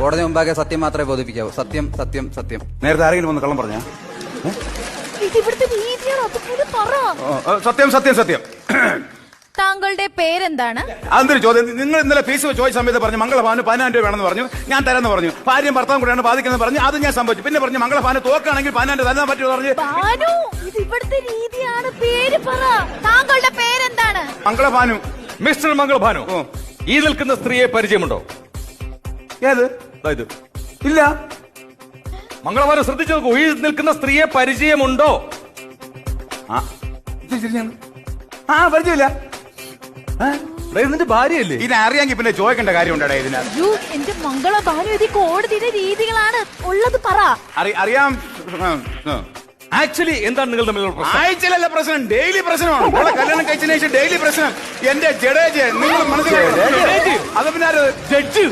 കോടതി മുമ്പാകെ സത്യം മാത്രമേ ബോധിപ്പിക്കാവൂ. സത്യം സത്യം സത്യം. നേരത്തെ ആരെങ്കിലും ഒന്ന് കള്ളം പറഞ്ഞ? ഇവിടുത്തെ രീതിയാണ്, അതുപോലെ പറ. സത്യം സത്യം സത്യം. താങ്കളുടെ പേരെന്താണ്? അതൊരു ചോദ്യം. നിങ്ങൾ ഇന്നലെ ഫീസ് ചോദിച്ച സമയത്ത് പറഞ്ഞു മംഗളഭാന് 10,000 രൂപ വേണമെന്ന് പറഞ്ഞു. ഞാൻ തരാന്ന് പറഞ്ഞു. ഭാര്യയും ഭർത്താവും കൂടെയാണ് ബാധിക്കുന്നത് പറഞ്ഞു. അത് ഞാൻ സംഭവിച്ചു. പിന്നെ പറഞ്ഞു മംഗളഭാന് തോക്കാണെങ്കിൽ 10,000 തരാൻ പറ്റുമെന്ന് പറഞ്ഞു. ഭാനു, ഇത് ഇവിടുത്തെ രീതിയാണ്. പേര് പറ. താങ്കളുടെ പേരെന്താണ്? മംഗളഭാനു. മിസ്റ്റർ മംഗളഭാനു, ഈ നിൽക്കുന്ന സ്ത്രീയെ പരിചയമുണ്ടോ? ഏത്? ഇത് ഇല്ല. മംഗളഭാനു ശ്രദ്ധിച്ചു നോക്കൂ. ഈ നിൽക്കുന്ന സ്ത്രീയെ പരിചയമുണ്ടോ? പരിചയമില്ല. ഇതിന്റെ ഭാര്യയല്ലേ? ഇതിനറിയാമെങ്കിൽ പിന്നെ ചോദിക്കേണ്ട കാര്യം ഉണ്ടാ ഇതിനകത്ത്. അയ്യോ, എന്റെ മംഗളഭാനു, ഇത് കോടതിയുടെ രീതികളാണ്. ഉള്ളത് പറ. അറിയാം. ആക്ച്വലി എന്താണ് നിങ്ങൾ തമ്മിലുള്ള പ്രശ്നം? ആഴ്ചയിലല്ല പ്രശ്നം, ഡെയിലി പ്രശ്നമാണ്. നമ്മളെ കല്യാണം കഴിച്ചതിന് ശേഷം ഡെയിലി പ്രശ്നം. എന്റെ ജഡേജ് നിങ്ങൾ മനസ്സിലാക്കി. അത് പിന്നെ ജഡ്ജ്